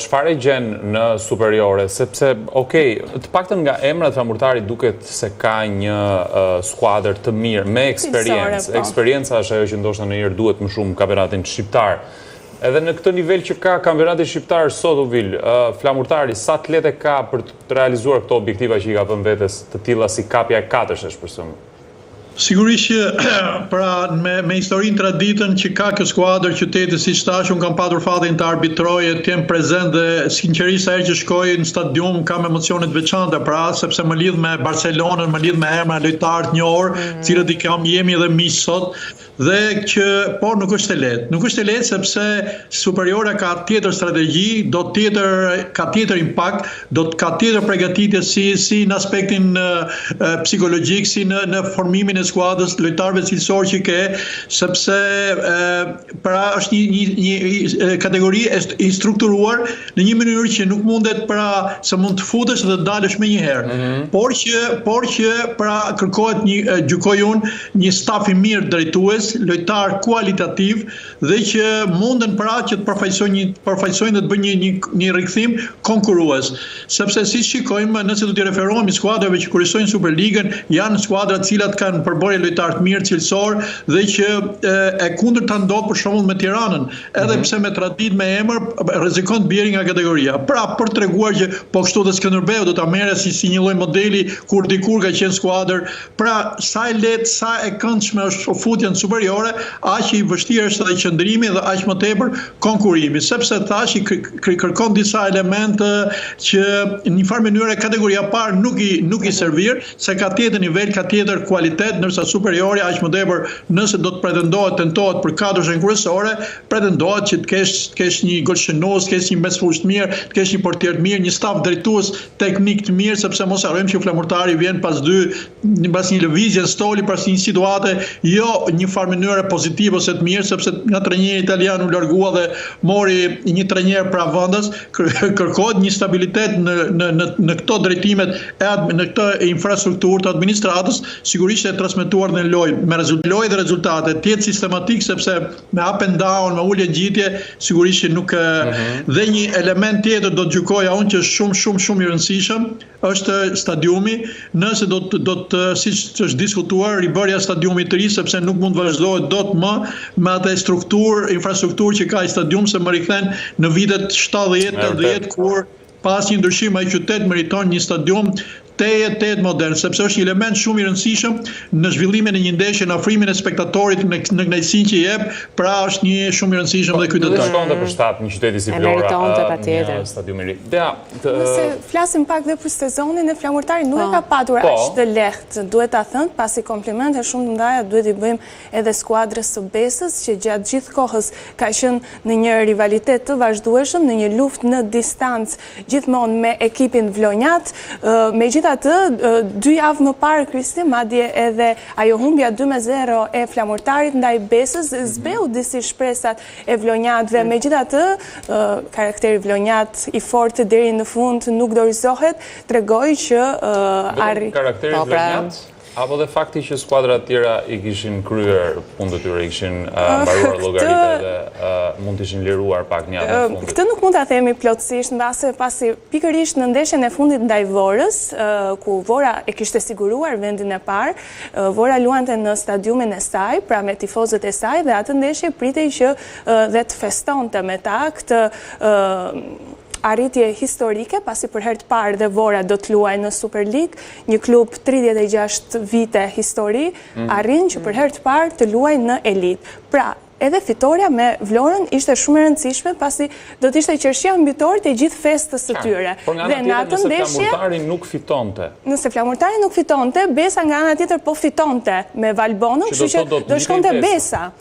çfarë gjen në superiore, sepse, okej, të paktën nga emra Flamurtari duket se ka një skuadër të mirë, me eksperiencë. Eksperienca është ajo që ndoshta ndonjëherë duhet më shumë kampionatin shqiptar. Edhe në këtë nivel që ka kampionati shqiptar sot Uvil, Flamurtari sa atlete ka për të realizuar këto objektiva që i ka vënë vetes, të tilla si kapja e katërshesh për shembull? Sigurisht që pra me historinë traditën që ka kjo skuadër qytetit si tash, unë kam patur fatin të arbitroj, të jem prezent dhe sinqerisht sa herë që shkoj në stadium kam emocione të veçanta, pra sepse më lidh me Barcelonën, më lidh me emra lojtarë të njohur, cilët i jemi edhe miq sot, dhe që por nuk është e lehtë. Nuk është e lehtë sepse Superiora ka tjetër strategji, ka tjetër impakt, ka tjetër përgatitje si në aspektin psikologjik, si në formimin e skuadrës, lojtarëve cilësor që ke, sepse pra është një kategori i strukturuar në një mënyrë që nuk mundet pra se mund të futesh dhe të dalësh me njëherë. Por që pra kërkohet gjykoj unë një staf i mirë drejtues, lojtar kualitativ dhe që munden pra që të përfaqësojnë dhe të bëjnë një rikthim konkurrues. Sepse si shikojmë, nëse do t'i referohemi skuadrave që kurrizojnë Superligën, janë skuadra të cilat kanë përbërje lojtarë të mirë cilësor dhe që e kundërta ndodh për shembull me Tiranën, edhe pse me traditë me emër rrezikon të bjerë nga kategoria. Pra për treguar që po kështu dhe Skënderbeu do ta merret si një lloj modeli kur dikur ka qenë skuadër, pra sa e lehtë, sa e këndshme është futja në superiore, aq i vështirë është edhe qëndrimi dhe aq më tepër konkurrimi, sepse thash i kërkon disa elemente që në një farë mënyrë kategoria parë nuk i servir, se ka tjetër nivel, ka tjetër kualitet, ndërsa superiori aq më tepër nëse do të tentohet për katërshen kryesore, pretendohet që të kesh një golshënues, të kesh një mesfush të mirë, të kesh një portier të mirë, një staf drejtues teknik të mirë, sepse mos harrojmë që Flamurtari vjen pas një lëvizje stoli, pas një situate jo një farë mënyrë pozitive ose të mirë, sepse nga trajneri italian u largua dhe mori një trajner pra vendas, kërkohet një stabilitet në këto drejtimet në këtë infrastrukturë të administratës, sigurisht e transmetuar në lojë, me lojë dhe rezultate, të jetë sistematik, sepse me up and down, me ulje gjitje, sigurisht që nuk dhe një element tjetër do të gjykoja unë që është shumë i rëndësishëm, është stadiumi, nëse do të siç është diskutuar ribërja stadiumit të ri, sepse nuk mund vazhdohet dot më me atë infrastrukturë që ka i stadium, se më rikthen në vitet 70-80 kur pas një ndryshim ai qytet meriton një stadium tejet modern, sepse është një element shumë i rëndësishëm në zhvillimin e një ndeshje, në afrimin e spektatorit në kënaqësinë që jep, pra është një shumë i rëndësishëm dhe qytetar. Meritonte për shtat një qytet si Vlora, një stadium i ri. Nëse flasim pak dhe për sezonin e Flamurtarit, nuk e ka patur aq të lehtë, duhet ta thënë, pasi komplimente shumë të ndaja duhet i bëjmë edhe skuadrës së Besës, që gjatë gjithë kohës ka qenë në një rivalitet të vazhdueshëm, në një luftë në distancë, gjithmonë me ekipin vlonjat, megjithatë 2 javë më parë, Kristi, madje edhe ajo humbja 2-0 e Flamurtarit ndaj Besës zbeu disi shpresat e vlonjatëve. Megjithatë, karakteri vlonjat i fortë deri në fund nuk dorëzohet, tregoi që karakteri vlonjat apo dhe fakti që skuadrat tjera i kishin kryer punët e tyre, kishin mbaruar llogaritë dhe mund të ishin liruar pak një javë në fund. Këtë nuk mund ta themi plotësisht, mbase pasi pikërisht në ndeshjen e fundit ndaj Vorës, ku Vora e kishte siguruar vendin e parë, Vora luante në stadiumin e saj, pra me tifozët e saj, dhe atë ndeshje pritej që dhe të festonte me ta këtë arritje historike, pasi për herë të parë dhe Vora do të luajë në Super League, një klub 36 vite histori, arrin që për herë të parë të luajë në elit. Pra, edhe fitoria me Vlorën ishte shumë e rëndësishme, pasi do të ishte qershia mbytorit e gjithë festës së tyre. Por nga ana tjetër, nëse Flamurtari nuk fitonte. Nëse Flamurtari nuk fitonte, Besa nga ana tjetër po fitonte me Valbonën, kështu që do shkonte Besa.